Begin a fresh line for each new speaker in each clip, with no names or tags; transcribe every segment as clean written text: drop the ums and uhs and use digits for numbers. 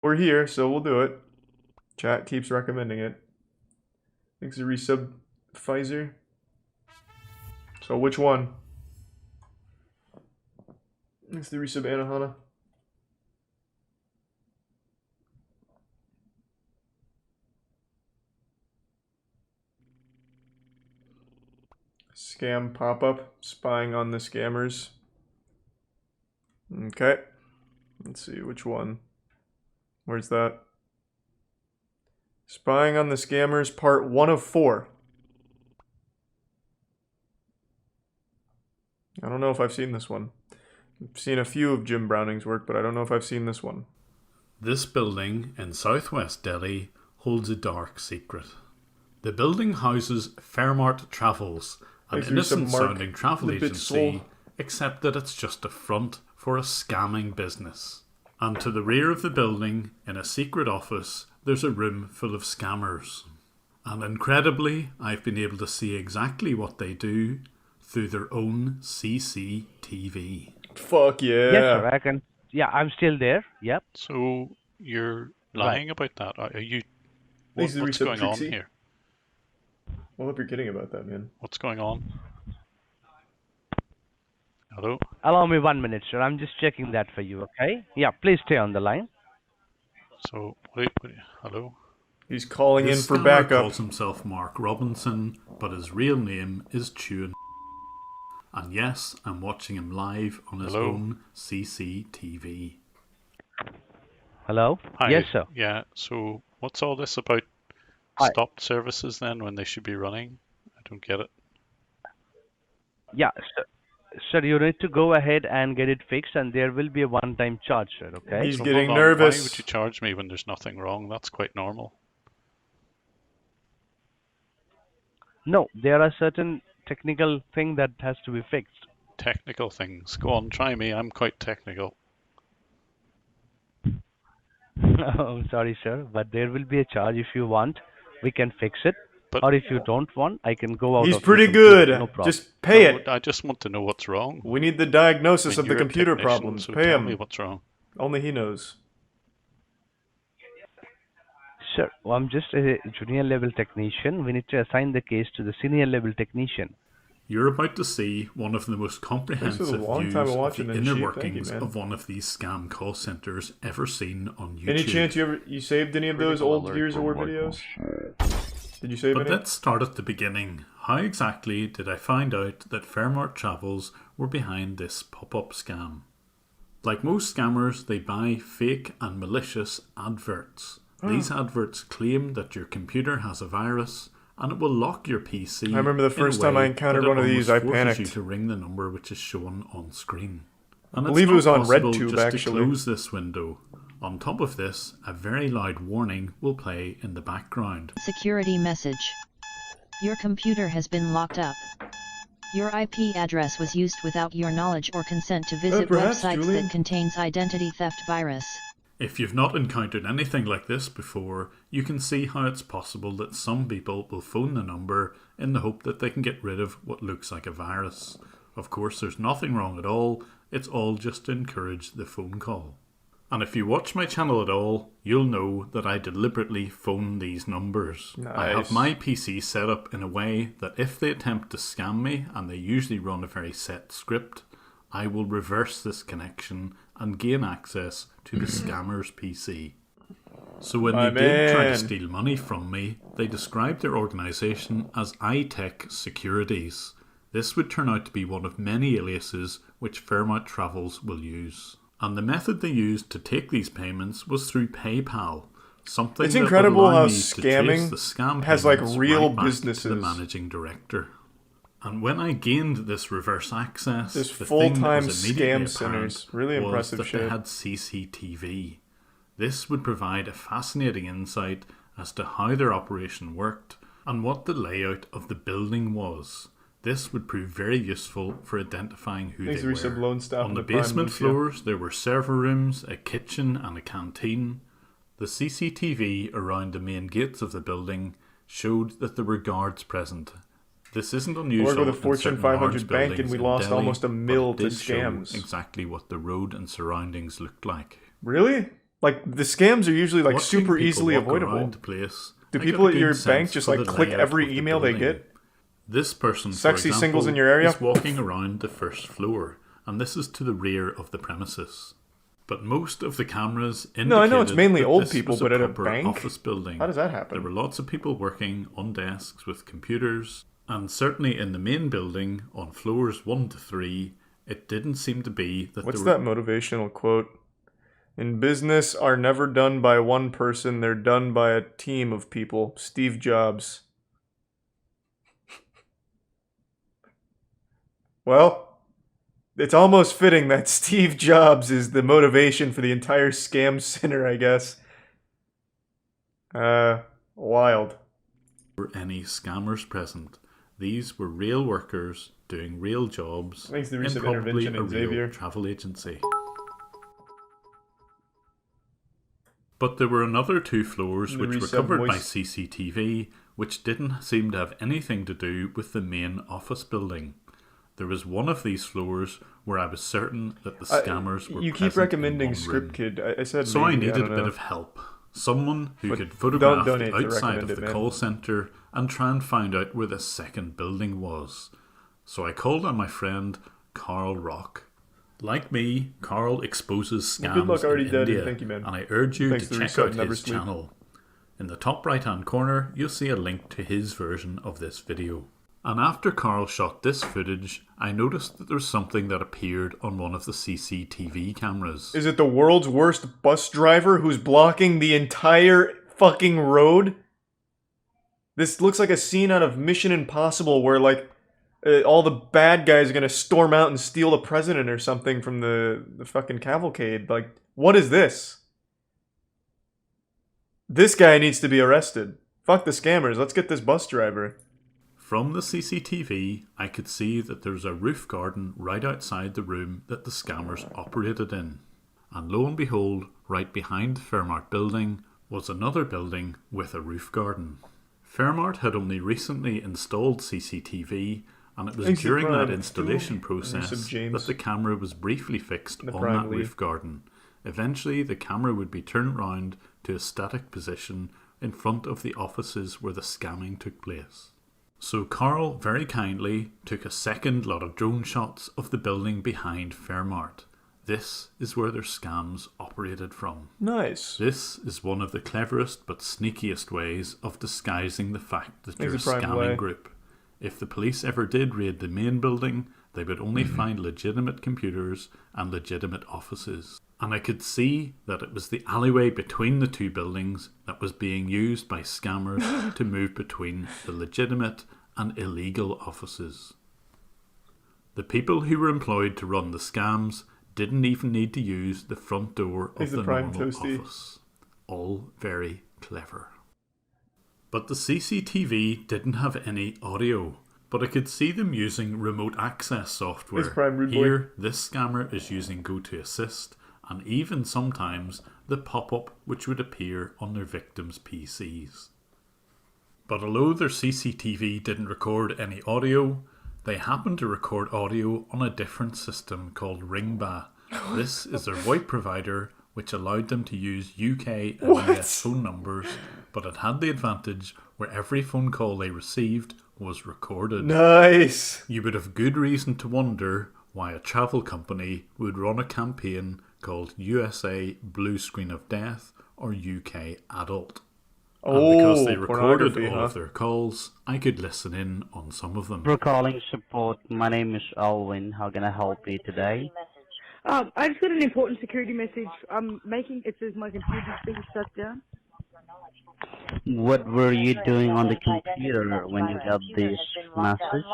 We're here, so we'll do it. Chat keeps recommending it. Thanks to resub Pfizer. So which one? Thanks to resub Anahana. Scam pop-up, spying on the scammers. Okay. Let's see, which one? Where's that? Spying on the Scammers, part 1 of 4. I don't know if I've seen this one. I've seen a few of Jim Browning's work, but I don't know if I've seen this one.
This building in southwest Delhi holds a dark secret. The building houses Fairmart Travels, an innocent-sounding travel agency, except that it's just a front for a scamming business. And to the rear of the building, in a secret office, there's a room full of scammers. And incredibly, I've been able to see exactly what they do through their own CCTV.
Fuck yeah.
Yes, sir, I can. Yeah, I'm still there. Yep.
So you're lying about that? Are you? What's going on here?
I hope you're kidding about that, man.
What's going on? Hello?
Allow me 1 minute, sir. I'm just checking that for you, okay? Yeah, please stay on the line.
So, hello?
He's calling in for
backup.
backup.
Calls himself Mark Robinson, but his real name is Tune. And yes, I'm watching him live on his own CCTV.
Hello?
Hi.
Yes, sir.
Yeah, so what's all this about stopped services then when they should be running? I don't get it.
Yeah, sir, you need to go ahead and get it fixed, and there will be a one-time charge, sir, okay?
He's getting nervous.
Why would you charge me when there's nothing wrong? That's quite normal.
No, there are certain technical things that has to be fixed.
Technical things? Go on, try me. I'm quite technical.
I'm sorry, sir, but there will be a charge. If you want, we can fix it. Or if you don't want, I can go out.
He's pretty good.
No problem.
Just pay it.
I just want to know what's wrong.
We need the diagnosis of the computer problems.
So
pay
tell
him.
me what's wrong.
Only he knows.
Sir, well, I'm just a junior level technician. We need to assign the case to the senior level technician.
You're about to see one of the most comprehensive views of the inner workings of one of these scam call centers ever seen on YouTube.
Any chance you saved any of those old Gears of War videos? Did you save any?
But let's start at the beginning. How exactly did I find out that Fairmart Travels were behind this pop-up scam? Like most scammers, they buy fake and malicious adverts. These adverts claim that your computer has a virus and it will lock your PC.
I remember the first time I encountered one of these, I panicked.
You to ring the number which is shown on screen. And
I believe it was on RedTube,
just
actually.
To close this window. On top of this, a very loud warning will play in the background.
Security message. Your computer has been locked up. Your IP address was used without your knowledge or consent to visit websites that contains identity theft virus.
If you've not encountered anything like this before, you can see how it's possible that some people will phone the number in the hope that they can get rid of what looks like a virus. Of course, there's nothing wrong at all. It's all just to encourage the phone call. And if you watch my channel at all, you'll know that I deliberately phone these numbers.
Nice.
I have my PC set up in a way that if they attempt to scam me, and they usually run a very set script, I will reverse this connection and gain access to the scammer's PC. So when they did try to steal money from me, they described their organisation as iTech Securities. This would turn out to be one of many aliases which Fairmart Travels will use. And the method they used to take these payments was through PayPal. Something
it's incredible
that would allow
how
me to trace the scam
has like real
right
businesses.
To the managing director. And when I gained this reverse access,
this
the
full-time
thing that was immediately
scam centers, really impressive
was that
shit.
They had CCTV. This would provide a fascinating insight as to how their operation worked and what the layout of the building was. This would prove very useful for identifying who they were. On the basement floors, there were server rooms, a kitchen and a canteen. The CCTV around the main gates of the building showed that there were guards present. This isn't unusual.
Worked with a Fortune 500 bank and we lost
Delhi,
almost $1 million to scams.
Exactly what the road and surroundings looked like.
Really? Like, the scams are usually, like,
Watching
super
people
easily
walk
avoidable.
around the place,
Do
I
people
got a
at
good
your
sense
bank just,
for
like,
the
click
layout
every
of the
email they
building.
get?
This person,
Sexy
for example,
singles in your area?
is walking around the first floor, and this is to the rear of the premises. But most of the cameras indicated
No, I know it's mainly
that
old
this
people,
was
but at a
proper
bank?
office building.
How does that happen?
There were lots of people working on desks with computers, and certainly in the main building, on floors 1 to 3, it didn't seem to be that
What's
there
that motivational quote? In business are never done by one person, they're done by a team of people. Steve Jobs. Well, it's almost fitting that Steve Jobs is the motivation for the entire scam center, I guess. Wild.
were any scammers present. These were real workers doing real jobs
Thanks to the
in
recent
probably
intervention
a
in Xavier.
real travel agency. But there were another 2 floors
The
which were
resub
covered by
Moist-
CCTV, which didn't seem to have anything to do with the main office building. There was one of these floors where I was certain that the scammers were
You
present
keep recommending
in one room.
Script Kid. I said
So
maybe,
I needed
don't
a bit
know.
of help. Someone who
But
could
don't
photograph
donate
the
to
outside
recommend
of
it,
the
man.
call centre and try and find out where the second building was. So I called on my friend Carl Rock. Like me, Carl exposes
Well, good luck
scams
already
in
dead,
India,
and thank you, man.
and I urge you
Thanks
to
to
check
Resub
out
Never
his
Sleep.
channel. In the top right hand corner, you'll see a link to his version of this video. And after Carl shot this footage, I noticed that there was something that appeared on one of the CCTV cameras.
Is it the world's worst bus driver who's blocking the entire fucking road? This looks like a scene out of Mission Impossible where, like, all the bad guys are gonna storm out and steal the president or something from the fucking cavalcade. Like, what is this? This guy needs to be arrested. Fuck the scammers. Let's get this bus driver.
From the CCTV, I could see that there was a roof garden right outside the room that the scammers operated in. And lo and behold, right behind the Fairmart building was another building with a roof garden. Fairmart had only recently installed CCTV, and it was
Thanks to
during
Prime
that installation
Resub
process
James.
that the camera was briefly fixed
The
on
Prime
that
League.
roof garden. Eventually, the camera would be turned round to a static position in front of the offices where the scamming took place. So Carl very kindly took a second lot of drone shots of the building behind Fairmart. This is where their scams operated from.
Nice.
This is one of the cleverest but sneakiest ways of disguising the fact that you're a
There's a prime
scamming
way.
group. If the police ever did raid the main building, they would only find legitimate computers and legitimate offices. And I could see that it was the alleyway between the 2 buildings that was being used by scammers to move between the legitimate and illegal offices. The people who were employed to run the scams didn't even need to use the front door of
He's the
the
prime
normal
toasty.
office. All very clever. But the CCTV didn't have any audio, but I could see them using remote access software.
He's prime rude boy.
Here, this scammer is using GoToAssist, and even sometimes the pop-up which would appear on their victims' PCs. But although their CCTV didn't record any audio, they happened to record audio on a different system called Ringba. This is their VoIP provider, which allowed them to use UK and
What?
US phone numbers, but it had the advantage where every phone call they received was recorded.
Nice.
You would have good reason to wonder why a travel company would run a campaign called USA Blue Screen of Death or UK Adult. And because they recorded
pornography,
all
huh?
of their calls, I could listen in on some of them.
For calling support, my name is Alwyn. How can I help you today?
I just got an important security message. It says my computer's being shut down.
What were you doing on the computer when you got this message?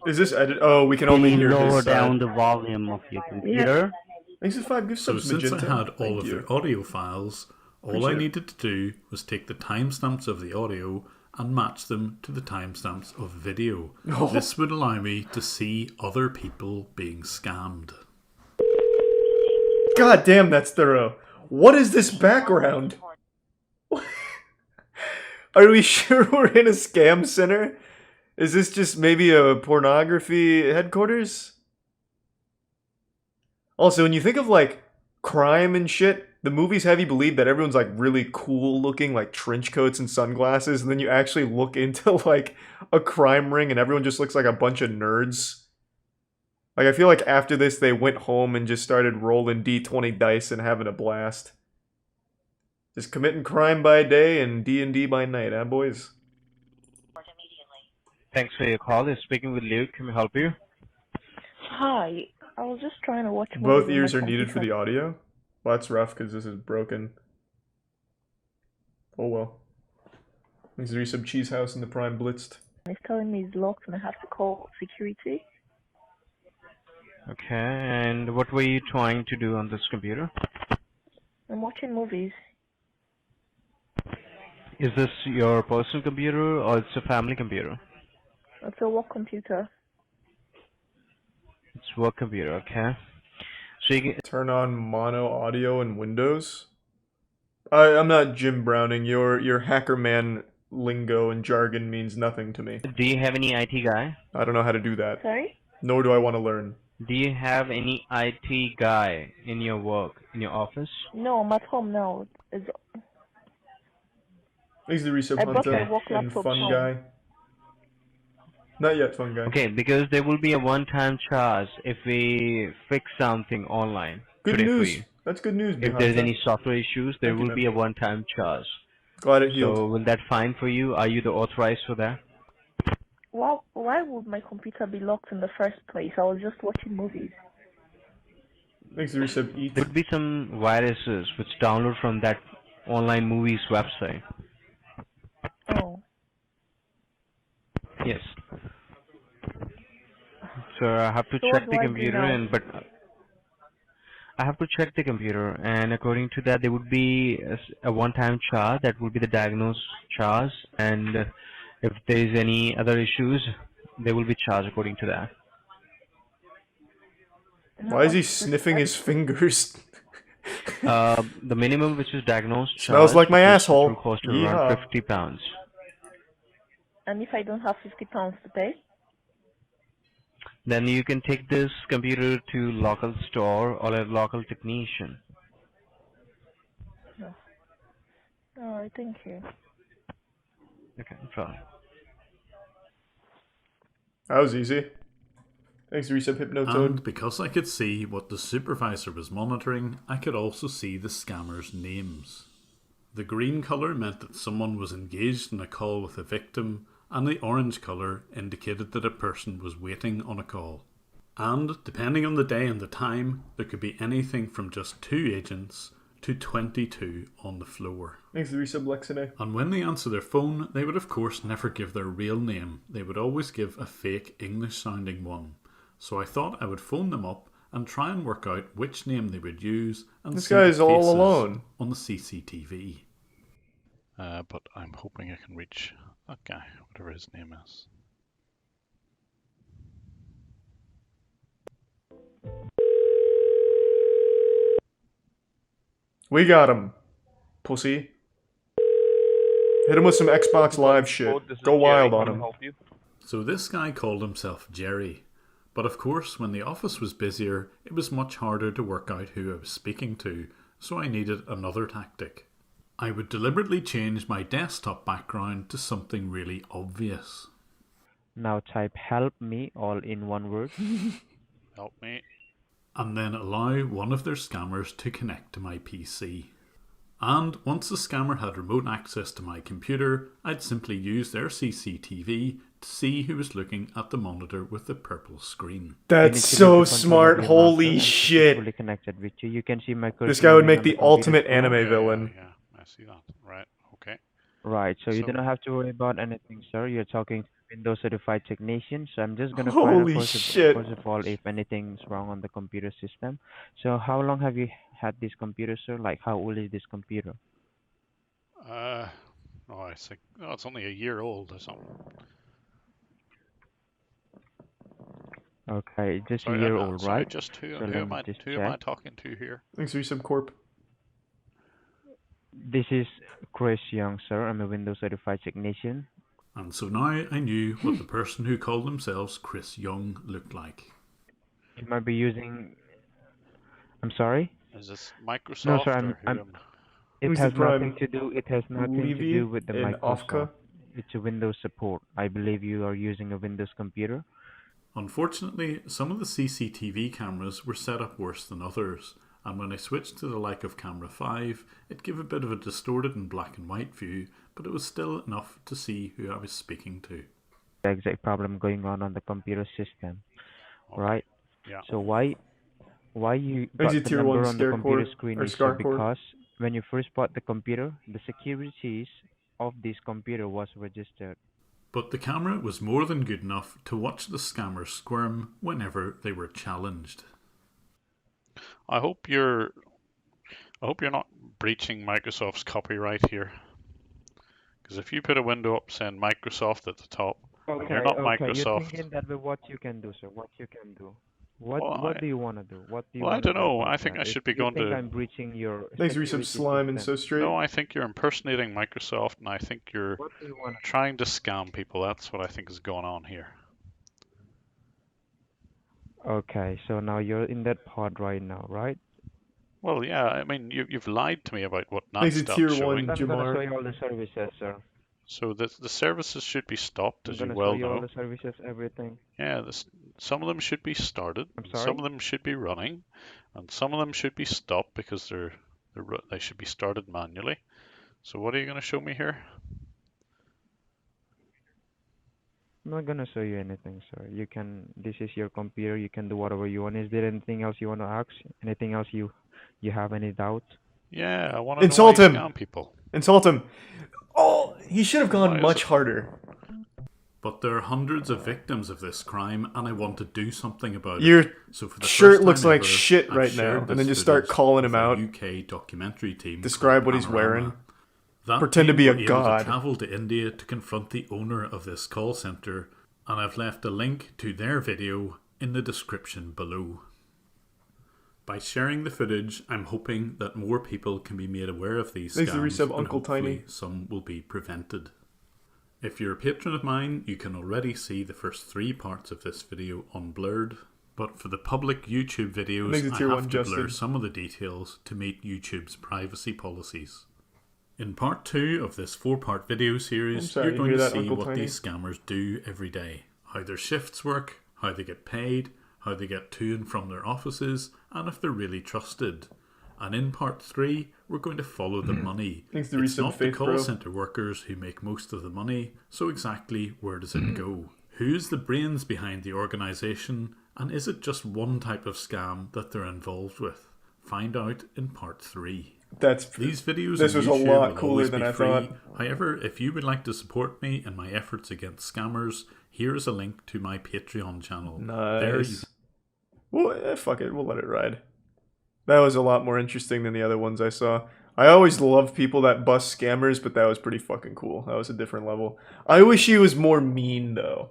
Is this edit? Oh, we can
Can
only
you
hear
lower
his
down
side.
the volume of your computer?
Thanks for 5 gift
So
subs,
since
Magenta.
I had all
Thank
of
you.
their audio files, all I
Appreciate it.
needed to do was take the timestamps of the audio and match them to the timestamps of video.
Oh.
This would allow me to see other people being scammed.
God damn, that's thorough. What is this background? Are we sure we're in a scam center? Is this just maybe a pornography headquarters? Also, when you think of like crime and shit, the movies have you believe that everyone's like really cool looking, like trench coats and sunglasses, and then you actually look into like a crime ring and everyone just looks like a bunch of nerds. Like I feel like after this they went home and just started rolling D20 dice and having a blast. Just committing crime by day and D&D by night, huh boys?
Thanks for your call. You're speaking with Luke. Can we help you?
Hi, I was just trying to watch movies
Both
on my
ears are needed for
computer.
the audio? Well, that's rough because this is broken. Oh well. There's a resub cheese house in the Prime Blitzed.
It's telling me it's locked and I have to call security.
Okay, and what were you trying to do on this computer?
I'm watching movies.
Is this your personal computer or it's a family computer?
It's a work computer.
It's work computer, okay. So you can,
Turn on mono audio in Windows. I'm not Jim Browning. Your hacker man lingo and jargon means nothing to me.
do you have any IT guy?
I don't know how to do that.
Sorry?
Nor do I want to learn.
Do you have any IT guy in your work, in your office?
No, I'm at home now.
Thanks the resub
I brought
Hunter
my work
and
laptop
Fun
home.
Guy. Not yet, Fun Guy.
Okay, because there will be a one-time charge if we fix something online
Good
today for
news.
you.
That's good news.
If there's any software issues, there
Thank you,
will be a one-time charge.
Glad it healed.
So will that fine for you? Are you the authorized for that?
Why would my computer be locked in the first place? I was just watching movies.
Thanks the resub Eat.
There could be some viruses which download from that online movies website.
Oh.
Yes. So I have to
So
check
what
the
do I do
computer
now?
but I have to check the computer, and according to that there would be a one-time charge that would be the diagnosed charge, and if there is any other issues they will be charged according to that.
Why is he sniffing his fingers?
The minimum which is diagnosed charge
Smells like my
which
asshole.
will cost you
Yeehaw.
around £50.
And if I don't have £50 to pay?
Then you can take this computer to local store or a local technician.
No. Alright, thank you.
Okay, sorry.
That was easy. Thanks to resub Hypnotoad.
And because I could see what the supervisor was monitoring, I could also see the scammers' names. The green colour meant that someone was engaged in a call with a victim, and the orange colour indicated that a person was waiting on a call. And, depending on the day and the time, there could be anything from just 2 agents to 22 on the floor.
Thanks to resub Lexine.
And when they answer their phone, they would of course never give their real name. They would always give a fake English-sounding one. So I thought I would phone them up and try and work out which name they would use and
This
see
guy's
the
all
faces
alone.
on the CCTV.
But I'm hoping I can reach that guy, whatever his name is.
We got him. Pussy. Hit him with some Xbox Live shit. Go wild on him.
So this guy called himself Jerry. But of course, when the office was busier, it was much harder to work out who I was speaking to, so I needed another tactic. I would deliberately change my desktop background to something really obvious.
Now type help me all in one word.
Help me.
And then allow one of their scammers to connect to my PC. And once the scammer had remote access to my computer, I'd simply use their CCTV to see who was looking at the monitor with the purple screen.
That's so smart. Holy shit.
Fully connected with you. You can see my
This guy would make the ultimate anime villain.
Yeah, I see that. Right, okay.
Right, so you
So-
don't have to worry about anything, sir. You're talking to Windows certified technician, so I'm just gonna
Holy
find out
shit.
first of all if anything's wrong on the computer system. So how long have you had this computer, sir? Like how old is this computer?
It's only a year old or something.
Okay, just
Sorry,
a year
I'm-
old,
sorry,
right?
Just who,
So
who
let
am
me
I?
just
Who am I
check.
talking to here?
Thanks to resub Corp.
This is Chris Young, sir. I'm a Windows certified technician.
And so now I knew what the person who called themselves Chris Young looked like.
You might be using
I'm sorry?
Is this
No,
Microsoft
sir.
or who?
It
Who's the
has nothing
Prime?
to do. It has nothing to
Levy
do with the
and
Microsoft.
Afka?
It's a Windows support. I believe you are using a Windows computer.
Unfortunately, some of the CCTV cameras were set up worse than others, and when I switched to the like of camera 5, it gave a bit of a distorted and black and white view, but it was still enough to see who I was speaking to.
The exact problem going on the computer system,
Okay.
right?
Yeah.
So why you
Is
got
it
the
tier 1
number on the
scare
computer
core
screen
or
is so
scar core?
because when you first bought the computer, the securities of this computer was registered.
But the camera was more than good enough to watch the scammers squirm whenever they were challenged.
I hope you're not breaching Microsoft's copyright here. Because if you put a window up saying Microsoft at the top, and you're not
Okay. You're
Microsoft,
thinking that way what you can do, sir. What you can do. What
well,
do you want to do? What do you
I
want to
don't
do
know.
about
I think
that?
I
If
should be
you
going
think
to.
I'm breaching your
Thanks for some
security
slime and
system,
so straight.
No, I think you're impersonating Microsoft, and I think you're
what do you want to
trying to scam people. That's what I think is going on here.
do? Okay, so now you're in that pod right now, right?
Well, yeah, I mean, you've lied to me about what
Thanks to
not
tier
showing.
1
I'm gonna show
Jamar.
you all the services, sir.
So the services should be stopped,
I'm
as you
gonna show
well
you all
know.
the services, everything.
Yeah, some of them should be started,
I'm
and some
sorry?
of them should be running, and some of them should be stopped because they should be started manually. So what are you going to show me here?
I'm not gonna show you anything, sir. You can, this is your computer, you can do whatever you want. Is there anything else you want to ask? Anything else you have any doubt?
Yeah, I want to know why
Insult
you
him!
scam people.
Insult him! Oh, he should have
Why
gone
is
much
it-
harder.
But there are hundreds of victims of this crime, and I want to do something about
Your
it. So for the
shirt
first
looks
time
like
ever,
shit
I've
right
shared
now,
this
and then just start
footage
calling
with
him
a
out.
UK documentary team.
Describe
called
what he's
Panorama.
wearing.
That
Pretend to
team
be a
were able
god.
to travel to India to confront the owner of this call centre, and I've left a link to their video in the description below. By sharing the footage, I'm hoping that more people can be made aware of these
Thanks to
scams,
resub
and
Uncle
hopefully
Tiny.
some will be prevented. If you're a patron of mine, you can already see the first 3 parts of this video unblurred, but for the public YouTube videos,
Thanks to
I
tier
have
1
to blur
Justin.
some of the details to meet YouTube's privacy policies. In part 2 of this 4-part video
I'm
series,
sorry
you're
to
going
hear
to
that,
see
Uncle
what
Tiny.
these scammers do every day, how their shifts work, how they get paid, how they get to and from their offices, and if they're really trusted. And in part 3, we're going to follow the money.
Thanks to
It's
resub
not the
Faith
call
Bro.
centre workers who make most of the money, so exactly where does it go? Who's the brains behind the organisation, and is it just one type of scam that they're involved with? Find out in part 3. These videos
This
on
was a
YouTube
lot
will
cooler
always
than
be
I
free.
thought.
However, if you would like to support me in my efforts against scammers, here is a link to my Patreon channel. There you
Nice. Well, fuck it, we'll let it ride. That was a lot more interesting than the other ones I saw. I always love people that bust scammers, but that was pretty fucking cool. That was a different level. I wish he was more mean, though.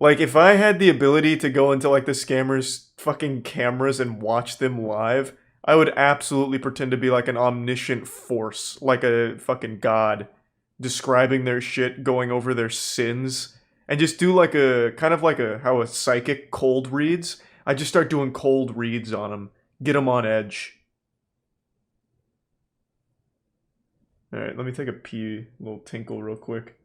Like, if I had the ability to go into, like, the scammers' fucking cameras and watch them live, I would absolutely pretend to be, like, an omniscient force. Like a fucking god. Describing their shit, going over their sins. And just do, like, a... kind of like a... how a psychic cold reads. I just start doing cold reads on them. Get them on edge. Alright, let me take a pee, little tinkle real quick.